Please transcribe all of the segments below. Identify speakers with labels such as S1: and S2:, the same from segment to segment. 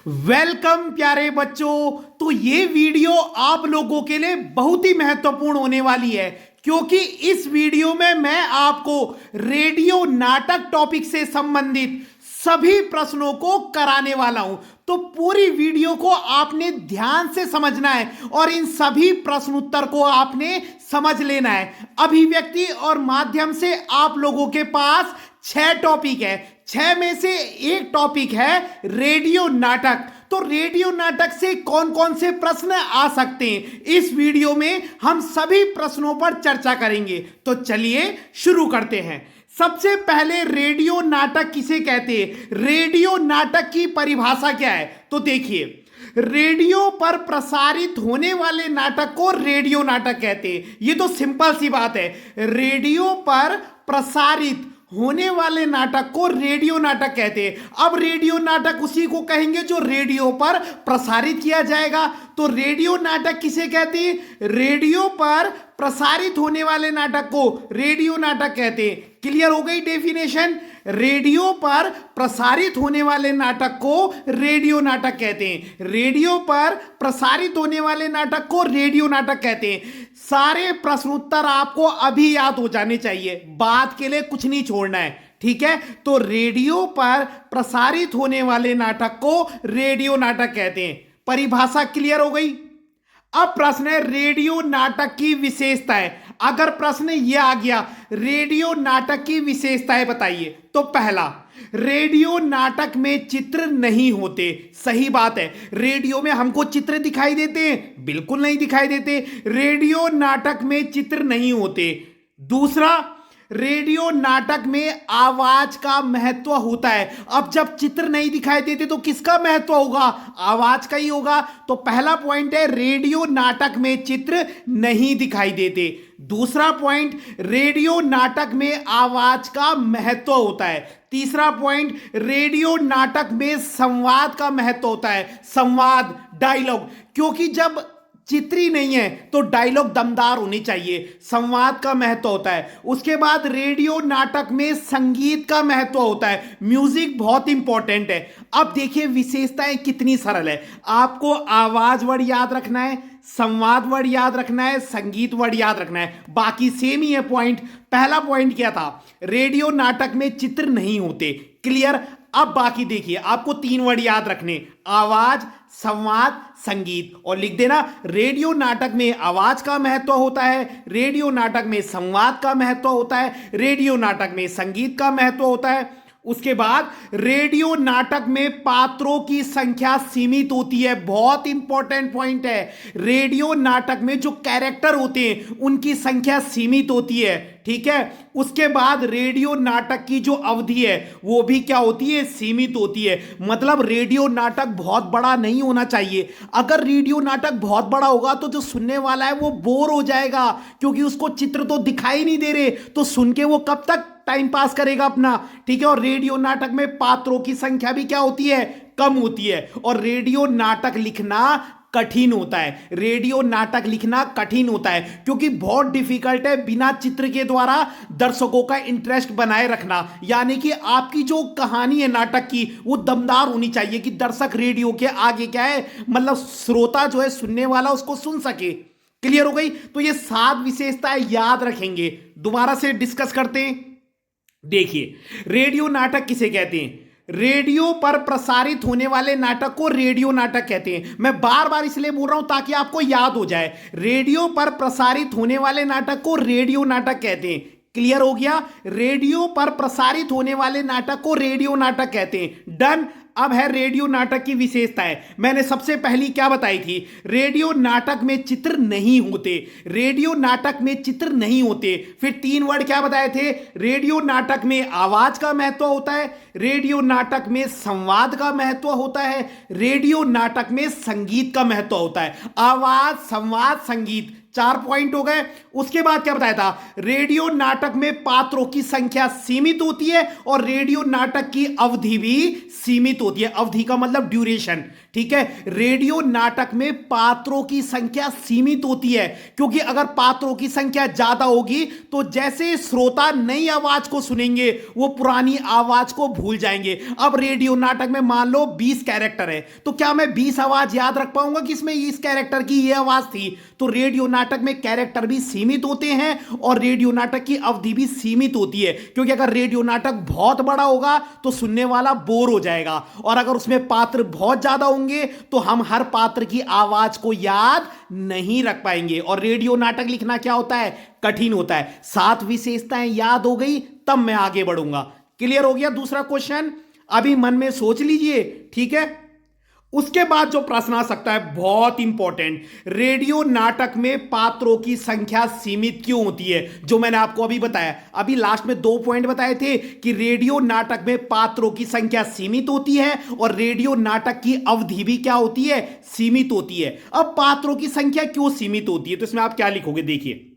S1: Welcome प्यारे बच्चों। तो ये वीडियो आप लोगों के लिए बहुत ही महत्वपूर्ण होने वाली है, क्योंकि इस वीडियो में मैं आपको रेडियो नाटक टॉपिक से संबंधित सभी प्रश्नों को कराने वाला हूं। तो पूरी वीडियो को आपने ध्यान से समझना है और इन सभी प्रश्न उत्तर को आपने समझ लेना है। अभिव्यक्ति और माध्यम से आप लोगों के पास 6 टॉपिक है, 6 में से एक टॉपिक है रेडियो नाटक। तो रेडियो नाटक से कौन कौन से प्रश्न आ सकते हैं, इस वीडियो में हम सभी प्रश्नों पर चर्चा करेंगे। तो चलिए शुरू करते हैं। सबसे पहले रेडियो नाटक किसे कहते हैं, रेडियो नाटक की परिभाषा क्या है? तो देखिए, रेडियो पर प्रसारित होने वाले नाटक को रेडियो नाटक कहते हैं। ये तो सिंपल सी बात है। रेडियो पर प्रसारित होने वाले नाटक को रेडियो नाटक कहते हैं। अब रेडियो नाटक उसी को कहेंगे जो रेडियो पर प्रसारित किया जाएगा। तो रेडियो नाटक किसे कहते हैं? रेडियो पर प्रसारित होने वाले नाटक को रेडियो नाटक कहते हैं। क्लियर हो गई डेफिनेशन? रेडियो पर प्रसारित होने वाले नाटक को रेडियो नाटक कहते हैं। रेडियो पर प्रसारित होने वाले नाटक को रेडियो नाटक कहते हैं। सारे प्रश्न उत्तर आपको अभी याद हो जाने चाहिए, बात के लिए कुछ नहीं छोड़ना है, ठीक है? तो रेडियो पर प्रसारित होने वाले नाटक को रेडियो नाटक कहते हैं। परिभाषा क्लियर हो गई? अब प्रश्न है रेडियो नाटक की विशेषताएं। अगर प्रश्न ये आ गया रेडियो नाटक की विशेषताएं बताइए, तो पहला, रेडियो नाटक में चित्र नहीं होते। सही बात है, रेडियो में हमको चित्र दिखाई देते हैं? बिल्कुल नहीं दिखाई देते। रेडियो नाटक में चित्र नहीं होते। दूसरा, रेडियो नाटक में आवाज का महत्व होता है। अब जब चित्र नहीं दिखाई देते तो किसका महत्व होगा? आवाज का ही होगा। तो पहला पॉइंट है रेडियो नाटक में चित्र नहीं दिखाई देते। दूसरा पॉइंट, रेडियो नाटक में आवाज का महत्व होता है। तीसरा पॉइंट, रेडियो नाटक में संवाद का महत्व होता है। संवाद, डायलॉग, क्योंकि जब चित्र ही नहीं है तो डायलॉग दमदार होने चाहिए। संवाद का महत्व होता है। उसके बाद रेडियो नाटक में संगीत का महत्व होता है। म्यूजिक बहुत इंपॉर्टेंट है। अब देखिए विशेषताएं कितनी सरल है। आपको आवाज वर्ड याद रखना है, संवाद वर्ड याद रखना है, संगीत वर्ड याद रखना है, बाकी सेम ही है पॉइंट। पहला पॉइंट क्या था? रेडियो नाटक में चित्र नहीं होते। क्लियर? अब बाकी देखिए, आपको 3 वर्ड याद रखने, आवाज, संवाद, संगीत, और लिख देना रेडियो नाटक में आवाज का महत्व होता है, रेडियो नाटक में संवाद का महत्व होता है, रेडियो नाटक में संगीत का महत्व होता है। उसके बाद रेडियो नाटक में पात्रों की संख्या सीमित होती है। बहुत इंपॉर्टेंट पॉइंट है। रेडियो नाटक में जो कैरेक्टर होते हैं उनकी संख्या सीमित होती है, ठीक है? उसके बाद रेडियो नाटक की जो अवधि है वो भी क्या होती है? सीमित होती है। मतलब रेडियो नाटक बहुत बड़ा नहीं होना चाहिए। अगर रेडियो नाटक बहुत बड़ा होगा तो जो सुनने वाला है वो बोर हो जाएगा, क्योंकि उसको चित्र तो दिखाई नहीं दे रहे, तो सुन के वो कब तक टाइम पास करेगा अपना, ठीक है? और रेडियो नाटक में पात्रों की संख्या भी क्या होती है? कम होती है। और रेडियो नाटक लिखना कठिन होता है। रेडियो नाटक लिखना कठिन होता है क्योंकि बहुत डिफिकल्ट है बिना चित्र के द्वारा दर्शकों का इंटरेस्ट बनाए रखना। यानी कि आपकी जो कहानी है नाटक की वो दमदार होनी चाहिए कि दर्शक रेडियो के आगे क्या है, मतलब श्रोता जो है सुनने वाला उसको सुन सके। क्लियर हो गई? तो ये 7 विशेषताएं याद रखेंगे। दोबारा से डिस्कस करते हैं। देखिए, रेडियो नाटक किसे कहते हैं? रेडियो पर प्रसारित होने वाले नाटक को रेडियो नाटक कहते हैं। मैं बार बार इसलिए बोल रहा हूं ताकि आपको याद हो जाए। रेडियो पर प्रसारित होने वाले नाटक को रेडियो नाटक कहते हैं। क्लियर हो गया? रेडियो पर प्रसारित होने वाले नाटक को रेडियो नाटक कहते हैं। डन। अब है रेडियो नाटक की विशेषताएं। मैंने सबसे पहली क्या बताई थी? रेडियो नाटक में चित्र नहीं होते। रेडियो नाटक में चित्र नहीं होते। फिर 3 वर्ड क्या बताए थे? रेडियो नाटक में आवाज का महत्व होता है, रेडियो नाटक में संवाद का महत्व होता है, रेडियो नाटक में संगीत का महत्व होता है। आवाज, संवाद, संगीत, 4 पॉइंट हो गए। उसके बाद क्या बताया था, रेडियो नाटक में पात्रों की संख्या सीमित होती है और रेडियो नाटक की अवधि भी सीमित होती है। अवधि का मतलब ड्यूरेशन, ठीक है। रेडियो नाटक में पात्रों की संख्या सीमित होती है, क्योंकि अगर पात्रों की संख्या ज्यादा होगी तो जैसे श्रोता नई आवाज को सुनेंगे वो पुरानी आवाज को भूल जाएंगे। अब रेडियो नाटक में मान लो 20 कैरेक्टर है, तो क्या मैं 20 आवाज याद रख पाऊंगा कि इसमें इस कैरेक्टर की ये आवाज थी? तो रेडियो नाटक में कैरेक्टर भी सीमित होते हैं और रेडियो नाटक की अवधि भी सीमित होती है, क्योंकि अगर रेडियो नाटक बहुत बड़ा होगा तो सुनने वाला बोर हो जाएगा, और अगर उसमें पात्र बहुत ज्यादा होंगे तो हम हर पात्र की आवाज को याद नहीं रख पाएंगे। और रेडियो नाटक लिखना क्या होता है, कठिन होता है। 7 विशेषताएं याद हो गई तब मैं आगे बढ़ूंगा। क्लियर हो गया? दूसरा क्वेश्चन अभी मन में सोच लीजिए, ठीक है। उसके बाद जो प्रश्न आ सकता है बहुत इंपॉर्टेंट, रेडियो नाटक में पात्रों की संख्या सीमित क्यों होती है? जो मैंने आपको अभी बताया, अभी लास्ट में 2 पॉइंट बताए थे कि रेडियो नाटक में पात्रों की संख्या सीमित होती है और रेडियो नाटक की अवधि भी क्या होती है, सीमित होती है। अब पात्रों की संख्या क्यों सीमित होती है, तो इसमें आप क्या लिखोगे, देखिए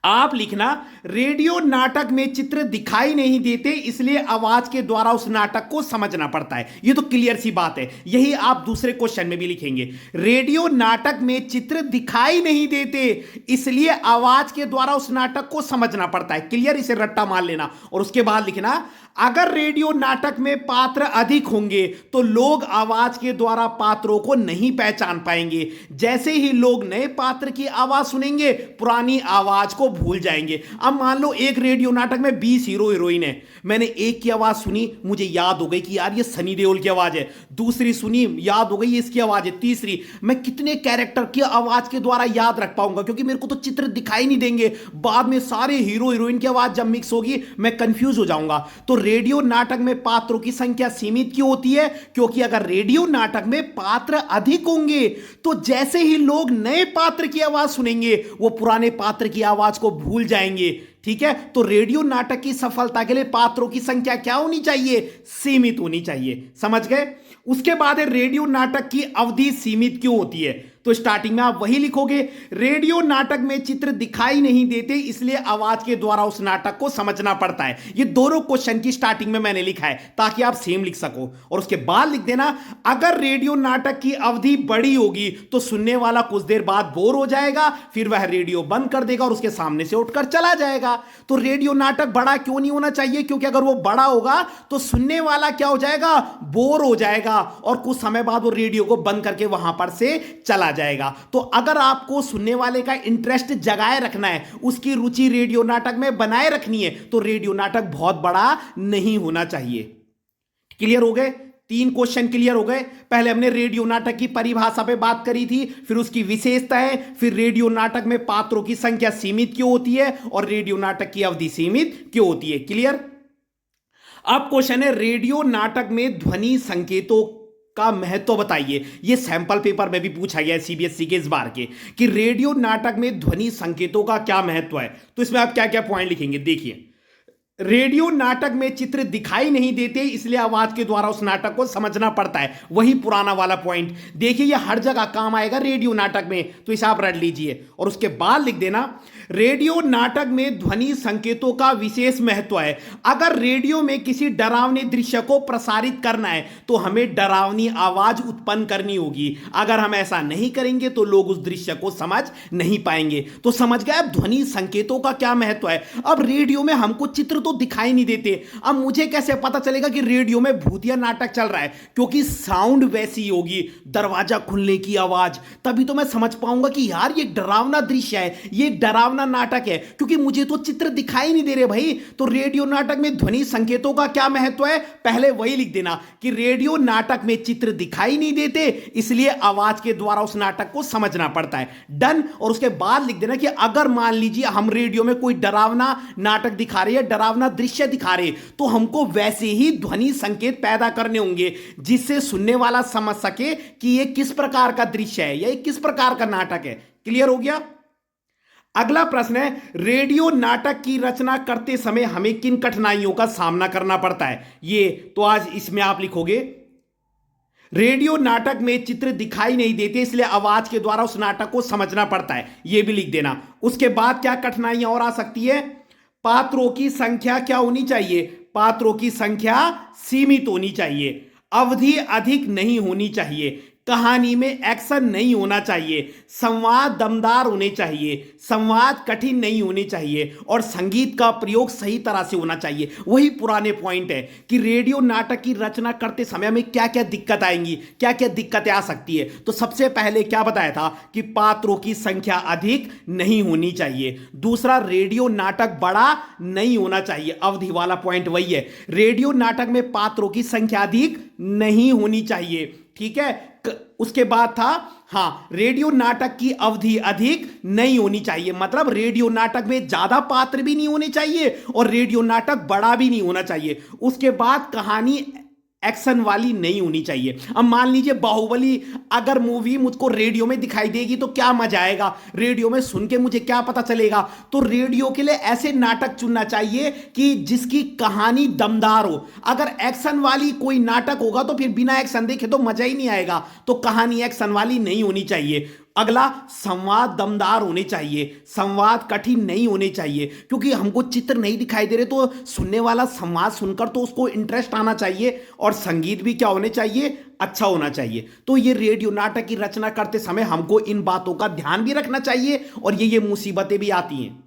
S1: आप लिखना, रेडियो नाटक में चित्र दिखाई नहीं देते इसलिए आवाज के द्वारा उस नाटक को समझना पड़ता है। ये तो क्लियर सी बात है, यही आप दूसरे क्वेश्चन में भी लिखेंगे। रेडियो नाटक में चित्र दिखाई नहीं देते इसलिए आवाज के द्वारा उस नाटक को समझना पड़ता है। क्लियर? इसे रट्टा मार लेना। और उसके बाद लिखना, अगर रेडियो नाटक में पात्र अधिक होंगे तो लोग आवाज के द्वारा पात्रों को नहीं पहचान पाएंगे। जैसे ही लोग नए पात्र की आवाज सुनेंगे पुरानी आवाज को भूल जाएंगे। अब मान लो एक रेडियो नाटक में 20 हीरो हीरोइन है, मैंने एक की आवाज सुनी, मुझे याद हो गई कि यार ये सनी देओल की आवाज है, दूसरी सुनी याद हो गई ये इसकी आवाज है, तीसरी, मैं कितने कैरेक्टर की आवाज के द्वारा याद रख पाऊंगा? क्योंकि मेरे को तो चित्र दिखाई नहीं देंगे, बाद में सारे हीरो हीरोइन की आवाज जब मिक्स होगी मैं कंफ्यूज हो जाऊंगा। तो रेडियो नाटक में पात्रों की संख्या सीमित क्यों होती है? क्योंकि अगर रेडियो नाटक में पात्र अधिक होंगे तो जैसे ही लोग नए पात्र की आवाज सुनेंगे वो पुराने पात्र की आवाज को भूल जाएंगे। ठीक है, तो रेडियो नाटक की सफलता के लिए पात्रों की संख्या क्या होनी चाहिए? सीमित होनी चाहिए। समझ गए? उसके बाद है रेडियो नाटक की अवधि सीमित क्यों होती है? तो स्टार्टिंग में आप वही लिखोगे, रेडियो नाटक में चित्र दिखाई नहीं देते इसलिए आवाज के द्वारा उस नाटक को समझना पड़ता है। ये दोनों क्वेश्चन की स्टार्टिंग में मैंने लिखा है ताकि आप सेम लिख सको। और उसके बाद लिख देना, अगर रेडियो नाटक की अवधि बड़ी होगी तो सुनने वाला कुछ देर बाद बोर हो जाएगा, फिर वह रेडियो बंद कर देगा और उसके सामने से उठकर चला जाएगा। तो रेडियो नाटक बड़ा क्यों नहीं होना चाहिए? क्योंकि अगर वो बड़ा होगा तो सुनने वाला क्या हो जाएगा? बोर हो जाएगा और कुछ समय बाद वो रेडियो को बंद करके वहां पर से चला जाएगा। तो अगर आपको सुनने वाले का इंटरेस्ट जगाए रखना है, उसकी रुचि रेडियो नाटक में बनाए रखनी है, तो रेडियो नाटक बहुत बड़ा नहीं होना चाहिए। क्लियर हो गए? 3 क्वेश्चन क्लियर हो गए। पहले हमने रेडियो नाटक की परिभाषा पे बात करी थी, फिर उसकी विशेषताएं, फिर रेडियो नाटक में पात्रों की संख्या सीमित क्यों होती है और रेडियो नाटक की अवधि सीमित क्यों होती है। क्लियर? अब क्वेश्चन है, रेडियो नाटक में ध्वनि संकेतों का महत्व बताइए। यह सैंपल पेपर में भी पूछा गया है सीबीएसई के इस बार के, कि रेडियो नाटक में ध्वनि संकेतों का क्या महत्व है। तो इसमें आप क्या क्या पॉइंट लिखेंगे, देखिए। रेडियो नाटक में चित्र दिखाई नहीं देते इसलिए आवाज के द्वारा उस नाटक को समझना पड़ता है, वही पुराना वाला पॉइंट। देखिए ये हर जगह काम आएगा रेडियो नाटक में, तो इसे आप रट लीजिए। और उसके बाद लिख देना, रेडियो नाटक में ध्वनि संकेतों का विशेष महत्व है। अगर रेडियो में किसी डरावने दृश्य को प्रसारित करना है तो हमें डरावनी आवाज उत्पन्न करनी होगी। अगर हम ऐसा नहीं करेंगे तो लोग उस दृश्य को समझ नहीं पाएंगे। तो समझ गए अब ध्वनि संकेतों का क्या महत्व है। अब रेडियो में हमको चित्र तो दिखाई नहीं देते, अब मुझे कैसे पता चलेगा कि रेडियो में भूतिया नाटक चल रहा है? क्योंकि साउंड वैसी होगी, दरवाजा खुलने की आवाज, तभी तो मैं समझ पाऊंगा कि यार ये डरावना दृश्य है, ये डरावना नाटक है, क्योंकि मुझे तो चित्र दिखाई नहीं दे रहे भाई। तो रेडियो नाटक में ध्वनि संकेतों का क्या महत्व है? पहले वही लिख देना कि रेडियो नाटक में चित्र दिखाई नहीं देते इसलिए आवाज के द्वारा उस नाटक को समझना पड़ता है। डन। और उसके बाद लिख देना कि अगर मान लीजिए हम रेडियो में कोई डरावना नाटक दिखा रहे हैं, डरावना दृश्य दिखा रहे, तो हमको वैसे ही ध्वनि संकेत पैदा करने होंगे जिससे सुनने वाला समझ सके कि यह किस प्रकार का दृश्य है या किस प्रकार का नाटक है। क्लियर हो गया? अगला प्रश्न है, रेडियो नाटक की रचना करते समय हमें किन कठिनाइयों का सामना करना पड़ता है? ये तो आज इसमें आप लिखोगे, रेडियो नाटक में चित्र दिखाई नहीं देते, इसलिए आवाज के द्वारा उस नाटक को समझना पड़ता है, यह भी लिख देना। उसके बाद क्या कठिनाइयां और आ सकती है? पात्रों की संख्या क्या होनी चाहिए? पात्रों की संख्या सीमित होनी चाहिए, अवधि अधिक नहीं होनी चाहिए, कहानी में एक्शन नहीं होना चाहिए, संवाद दमदार होने चाहिए, संवाद कठिन नहीं होने चाहिए, और संगीत का प्रयोग सही तरह से होना चाहिए। वही पुराने पॉइंट है कि रेडियो नाटक की रचना करते समय में क्या क्या दिक्कत आएंगी, क्या क्या दिक्कतें आ सकती है। तो सबसे पहले क्या बताया था कि पात्रों की संख्या अधिक नहीं होनी चाहिए। दूसरा, रेडियो नाटक बड़ा नहीं होना चाहिए, अवधि वाला पॉइंट वही है। रेडियो नाटक में पात्रों की संख्या अधिक नहीं होनी चाहिए, ठीक है। उसके बाद था, हाँ, रेडियो नाटक की अवधि अधिक नहीं होनी चाहिए, मतलब रेडियो नाटक में ज्यादा पात्र भी नहीं होने चाहिए और रेडियो नाटक बड़ा भी नहीं होना चाहिए। उसके बाद कहानी एक्शन वाली नहीं होनी चाहिए। अब मान लीजिए बाहुबली अगर मूवी मुझको रेडियो में दिखाई देगी तो क्या मजा आएगा, रेडियो में सुन के मुझे क्या पता चलेगा। तो रेडियो के लिए ऐसे नाटक चुनना चाहिए कि जिसकी कहानी दमदार हो। अगर एक्शन वाली कोई नाटक होगा तो फिर बिना एक्शन देखे तो मजा ही नहीं आएगा, तो कहानी एक्शन वाली नहीं होनी चाहिए। अगला, संवाद दमदार होने चाहिए, संवाद कठिन नहीं होने चाहिए, क्योंकि हमको चित्र नहीं दिखाई दे रहे तो सुनने वाला संवाद सुनकर तो उसको इंटरेस्ट आना चाहिए। और संगीत भी क्या होने चाहिए? अच्छा होना चाहिए। तो ये रेडियो नाटक की रचना करते समय हमको इन बातों का ध्यान भी रखना चाहिए और ये मुसीबतें भी आती हैं।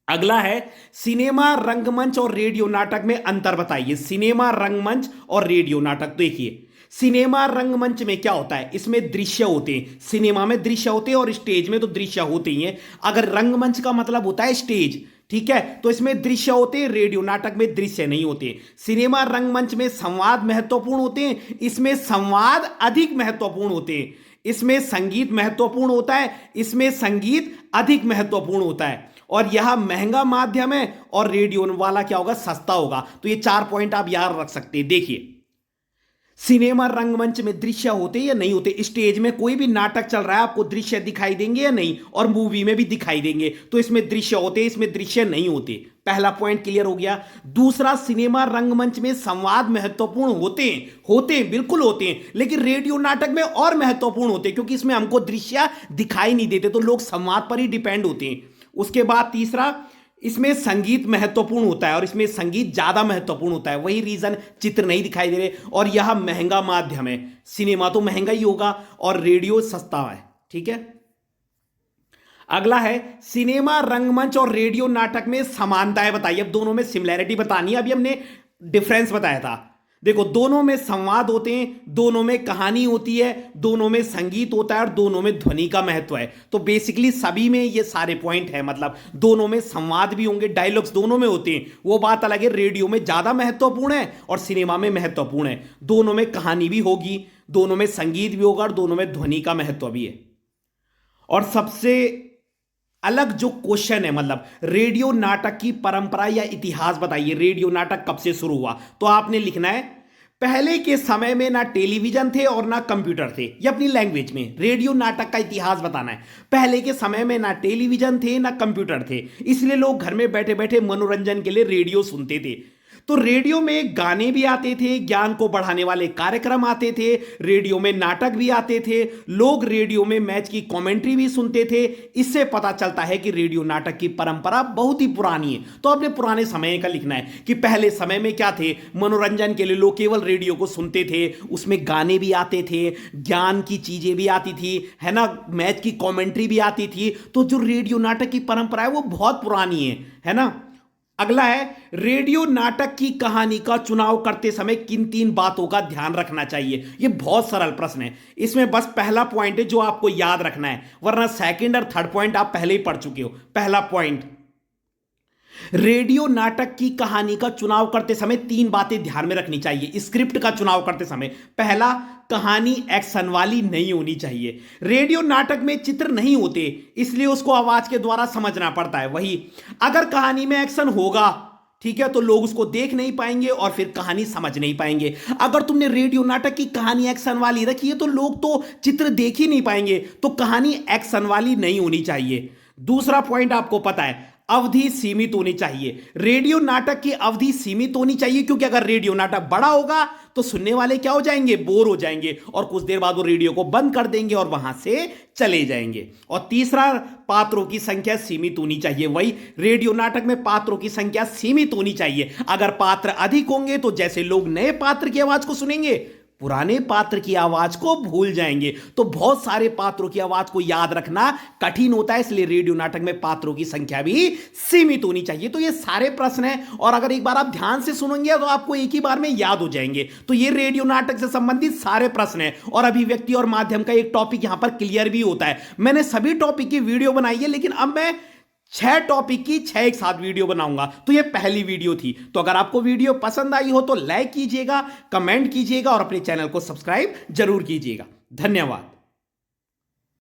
S1: अगला है, सिनेमा रंगमंच और रेडियो नाटक में अंतर बताइए। सिनेमा रंगमंच और रेडियो नाटक, देखिए सिनेमा रंगमंच में क्या होता है, इसमें दृश्य होते हैं, सिनेमा में दृश्य होते हैं और स्टेज में तो दृश्य होते ही हैं। अगर रंगमंच का मतलब होता है स्टेज, ठीक है, तो इसमें दृश्य होते हैं, रेडियो नाटक में दृश्य नहीं होते। सिनेमा रंगमंच में संवाद महत्वपूर्ण होते हैं, इसमें संवाद अधिक महत्वपूर्ण होते हैं। इसमें संगीत महत्वपूर्ण होता है, इसमें संगीत अधिक महत्वपूर्ण होता है। और यह महंगा माध्यम है और रेडियो वाला क्या होगा? सस्ता होगा। तो ये 4 पॉइंट आप याद रख सकते हैं। देखिए, सिनेमा रंगमंच में दृश्य होते या नहीं होते, स्टेज में कोई भी नाटक चल रहा है आपको दृश्य दिखाई देंगे या नहीं, और मूवी में भी दिखाई देंगे। तो इसमें दृश्य होते, इसमें दृश्य नहीं होते। पहला पॉइंट क्लियर हो गया। दूसरा, सिनेमा रंगमंच में संवाद महत्वपूर्ण होते हैं बिल्कुल होते हैं, लेकिन रेडियो नाटक में और महत्वपूर्ण होते हैं, क्योंकि इसमें हमको दृश्य दिखाई नहीं देते, तो लोग संवाद पर ही डिपेंड होते हैं। उसके बाद तीसरा, इसमें संगीत महत्वपूर्ण होता है और इसमें संगीत ज्यादा महत्वपूर्ण होता है, वही रीजन चित्र नहीं दिखाई दे रहे। और यह महंगा माध्यम है, सिनेमा तो महंगा ही होगा और रेडियो सस्ता है, ठीक है। अगला है, सिनेमा रंगमंच और रेडियो नाटक में समानताएं बताइए। अब दोनों में सिमिलैरिटी बतानी है, अभी हमने डिफरेंस बताया था। देखो, दोनों में संवाद होते हैं, दोनों में कहानी होती है, दोनों में संगीत होता है और दोनों में ध्वनि का महत्व है। तो बेसिकली सभी में ये सारे पॉइंट है, मतलब दोनों में संवाद भी होंगे, डायलॉग्स दोनों में होते हैं। वो बात अलग है, रेडियो में ज्यादा महत्वपूर्ण है और सिनेमा में महत्वपूर्ण है। दोनों में कहानी भी होगी, दोनों में संगीत भी होगा और दोनों में ध्वनि का महत्व भी है। और सबसे अलग जो क्वेश्चन है, मतलब रेडियो नाटक की परंपरा या इतिहास बताइए। रेडियो नाटक कब से शुरू हुआ? तो आपने लिखना है, पहले के समय में ना टेलीविजन थे और ना कंप्यूटर थे। ये अपनी लैंग्वेज में रेडियो नाटक का इतिहास बताना है। पहले के समय में ना टेलीविजन थे ना कंप्यूटर थे, इसलिए लोग घर में बैठे बैठे मनोरंजन के लिए रेडियो सुनते थे। तो रेडियो में गाने भी आते थे, ज्ञान को बढ़ाने वाले कार्यक्रम आते थे, रेडियो में नाटक भी आते थे, लोग रेडियो में मैच की कमेंट्री भी सुनते थे। इससे पता चलता है कि रेडियो नाटक की परंपरा बहुत ही पुरानी है। तो अपने पुराने समय का लिखना है कि पहले समय में क्या थे, मनोरंजन के लिए लोग केवल रेडियो को सुनते थे, उसमें गाने भी आते थे, ज्ञान की चीजें भी आती थी, है ना, मैच की कमेंट्री भी आती थी। तो जो रेडियो नाटक की परंपरा है वो बहुत पुरानी है ना। अगला है, रेडियो नाटक की कहानी का चुनाव करते समय किन 3 बातों का ध्यान रखना चाहिए। यह बहुत सरल प्रश्न है, इसमें बस पहला पॉइंट है जो आपको याद रखना है, वरना सेकंड और थर्ड पॉइंट आप पहले ही पढ़ चुके हो। पहला पॉइंट, रेडियो नाटक की कहानी का चुनाव करते समय 3 बातें ध्यान में रखनी चाहिए स्क्रिप्ट का चुनाव करते समय। पहला, कहानी एक्शन वाली नहीं होनी चाहिए। रेडियो नाटक में चित्र नहीं होते, इसलिए उसको आवाज के द्वारा समझना पड़ता है। वही अगर कहानी में एक्शन होगा, ठीक है, तो लोग उसको देख नहीं पाएंगे और फिर कहानी समझ नहीं पाएंगे। अगर तुमने रेडियो नाटक की कहानी एक्शन वाली रखी है तो लोग तो चित्र देख ही नहीं पाएंगे, तो कहानी एक्शन वाली नहीं होनी चाहिए। दूसरा पॉइंट आपको पता है, अवधि सीमित होनी चाहिए। रेडियो नाटक की अवधि सीमित होनी चाहिए, क्योंकि अगर रेडियो नाटक बड़ा होगा तो सुनने वाले क्या हो जाएंगे, बोर हो जाएंगे, और कुछ देर बाद वो रेडियो को बंद कर देंगे और वहां से चले जाएंगे। और तीसरा, पात्रों की संख्या सीमित होनी चाहिए। वही रेडियो नाटक में पात्रों की संख्या सीमित होनी चाहिए। अगर पात्र अधिक होंगे तो जैसे लोग नए पात्र की आवाज को सुनेंगे, पुराने पात्र की आवाज को भूल जाएंगे। तो बहुत सारे पात्रों की आवाज को याद रखना कठिन होता है, इसलिए रेडियो नाटक में पात्रों की संख्या भी सीमित होनी चाहिए। तो ये सारे प्रश्न हैं, और अगर एक बार आप ध्यान से सुनेंगे तो आपको एक ही बार में याद हो जाएंगे। तो ये रेडियो नाटक से संबंधित सारे प्रश्न हैं, और अभिव्यक्ति और माध्यम का एक टॉपिक यहां पर क्लियर भी होता है। मैंने सभी टॉपिक की वीडियो बनाई है, लेकिन अब मैं 6 टॉपिक की 6 एक साथ वीडियो बनाऊंगा। तो ये पहली वीडियो थी। तो अगर आपको वीडियो पसंद आई हो तो लाइक कीजिएगा, कमेंट कीजिएगा और अपने चैनल को सब्सक्राइब जरूर कीजिएगा। धन्यवाद।